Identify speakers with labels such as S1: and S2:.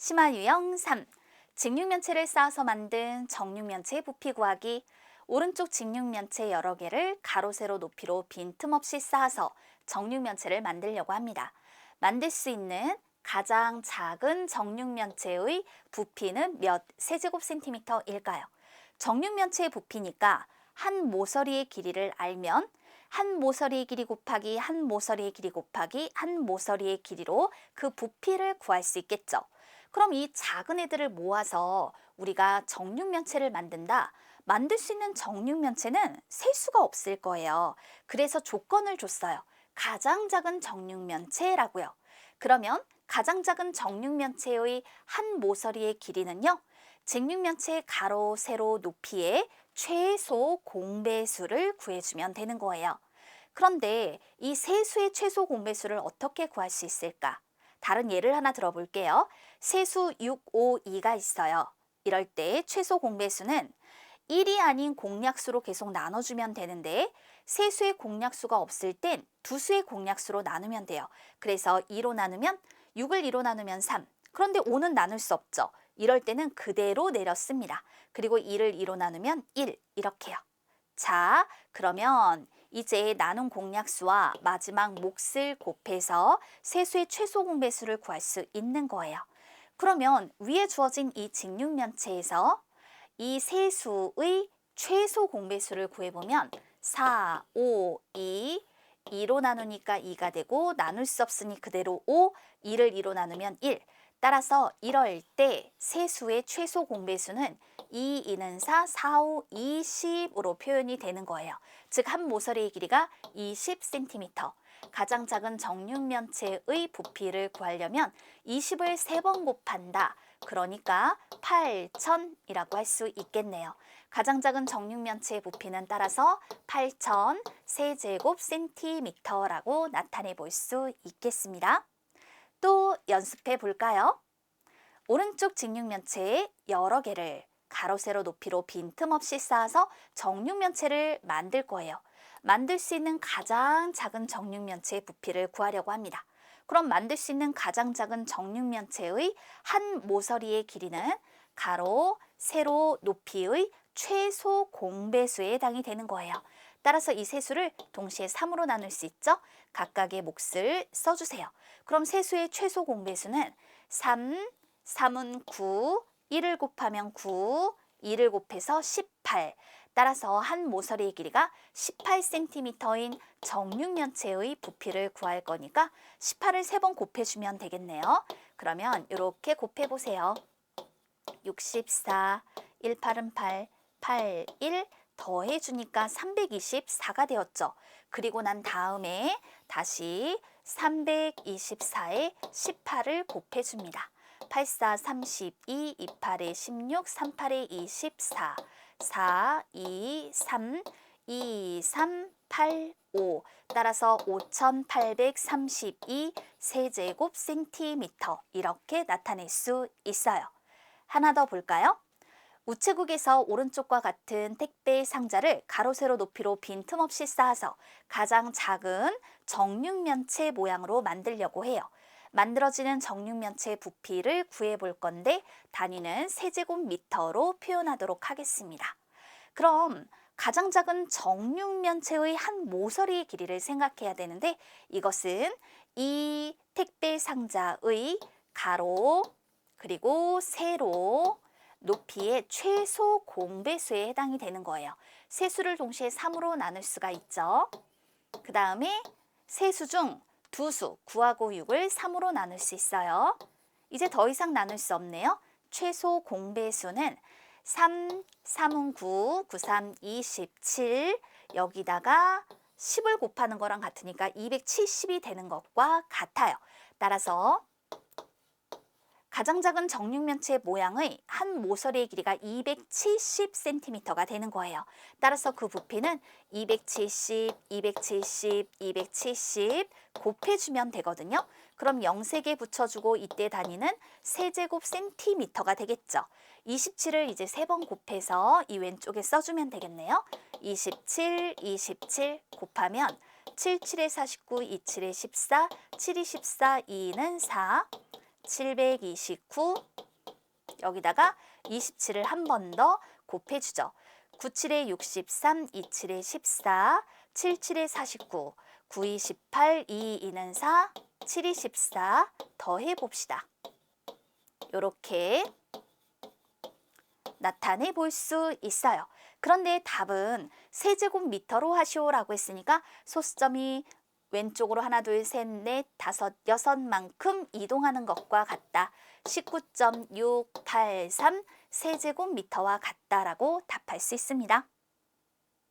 S1: 심화 유형 3. 직육면체를 쌓아서 만든 정육면체 부피 구하기. 오른쪽 직육면체 여러 개를 가로 세로 높이로 빈틈없이 쌓아서 정육면체를 만들려고 합니다. 만들 수 있는 가장 작은 정육면체의 부피는 몇 세제곱센티미터일까요? 정육면체의 부피니까 한 모서리의 길이를 알면 한 모서리의 길이 곱하기 한 모서리의 길이 곱하기 한 모서리의 길이로 그 부피를 구할 수 있겠죠. 그럼 이 작은 애들을 모아서 우리가 정육면체를 만든다. 만들 수 있는 정육면체는 셀 수가 없을 거예요. 그래서 조건을 줬어요. 가장 작은 정육면체라고요. 그러면 가장 작은 정육면체의 한 모서리의 길이는요. 직육면체 가로, 세로, 높이의 최소 공배수를 구해주면 되는 거예요. 그런데 이 세수의 최소 공배수를 어떻게 구할 수 있을까? 다른 예를 하나 들어볼게요. 세수 6, 5, 2가 있어요. 이럴 때 최소 공배수는 1이 아닌 공약수로 계속 나눠주면 되는데 세수의 공약수가 없을 땐 두 수의 공약수로 나누면 돼요. 그래서 2로 나누면 6을 2로 나누면 3. 그런데 5는 나눌 수 없죠. 이럴 때는 그대로 내렸습니다. 그리고 2를 2로 나누면 1 이렇게요. 자, 그러면 이제 나눈 공약수와 마지막 몫을 곱해서 세수의 최소 공배수를 구할 수 있는 거예요. 그러면 위에 주어진 이 직육면체에서 이 세수의 최소 공배수를 구해보면 4, 5, 2, 2로 나누니까 2가 되고 나눌 수 없으니 그대로 5, 2를 2로 나누면 1. 따라서 이럴 때 세수의 최소 공배수는 2, 2는 4, 4, 5, 20으로 표현이 되는 거예요. 즉 한 모서리의 길이가 20cm. 가장 작은 정육면체의 부피를 구하려면 20을 3번 곱한다. 그러니까 8,000이라고 할 수 있겠네요. 가장 작은 정육면체의 부피는 따라서 8,000 세제곱센티미터라고 나타내 볼 수 있겠습니다. 또 연습해 볼까요? 오른쪽 직육면체에 여러 개를 가로 세로 높이로 빈틈없이 쌓아서 정육면체를 만들 거예요. 만들 수 있는 가장 작은 정육면체의 부피를 구하려고 합니다. 그럼 만들 수 있는 가장 작은 정육면체의 한 모서리의 길이는 가로, 세로, 높이의 최소 공배수에 해당이 되는 거예요. 따라서 이 세수를 동시에 3으로 나눌 수 있죠? 각각의 몫을 써주세요. 그럼 세수의 최소 공배수는 3, 3은 9, 1을 곱하면 9, 2를 곱해서 18. 따라서 한 모서리의 길이가 18cm인 정육면체의 부피를 구할 거니까 18을 3번 곱해주면 되겠네요. 그러면 이렇게 곱해보세요. 64, 18은 8, 8, 1 더해주니까 324가 되었죠. 그리고 난 다음에 다시 324에 18을 곱해줍니다. 84, 32, 28에 16, 38에 24, 4, 2, 3, 2, 3, 8, 5. 따라서 5832 세제곱센티미터 이렇게 나타낼 수 있어요. 하나 더 볼까요? 우체국에서 오른쪽과 같은 택배 상자를 가로 세로 높이로 빈틈없이 쌓아서 가장 작은 정육면체 모양으로 만들려고 해요. 만들어지는 정육면체 부피를 구해볼 건데 단위는 세제곱미터로 표현하도록 하겠습니다. 그럼 가장 작은 정육면체의 한 모서리의 길이를 생각해야 되는데 이것은 이 택배 상자의 가로 그리고 세로 높이의 최소 공배수에 해당이 되는 거예요. 세수를 동시에 3으로 나눌 수가 있죠. 그 다음에 세수 중 두 수, 9하고 6을 3으로 나눌 수 있어요. 이제 더 이상 나눌 수 없네요. 최소 공배수는 3, 3은 9, 9, 3, 27 여기다가 10을 곱하는 거랑 같으니까 270이 되는 것과 같아요. 따라서 가장 작은 정육면체 모양의 한 모서리의 길이가 270cm가 되는 거예요. 따라서 그 부피는 270, 270, 270 곱해주면 되거든요. 그럼 0세개 붙여주고 이때 단위는 세제곱센티미터가 되겠죠. 27을 이제 3번 곱해서 이 왼쪽에 써주면 되겠네요. 27, 27 곱하면 7, 7에 49, 2, 7에 14, 7, 2, 14, 2는 4, 729 여기다가 27을 한 번 더 곱해주죠. 97에 63, 27에 14, 77에 49, 92, 18, 22는 4, 7이 14 더해봅시다. 이렇게 나타내 볼 수 있어요. 그런데 답은 세제곱미터로 하시오라고 했으니까 소수점이 왼쪽으로 하나, 둘, 셋, 넷, 다섯, 여섯만큼 이동하는 것과 같다. 19.683 세제곱미터와 같다라고 답할 수 있습니다.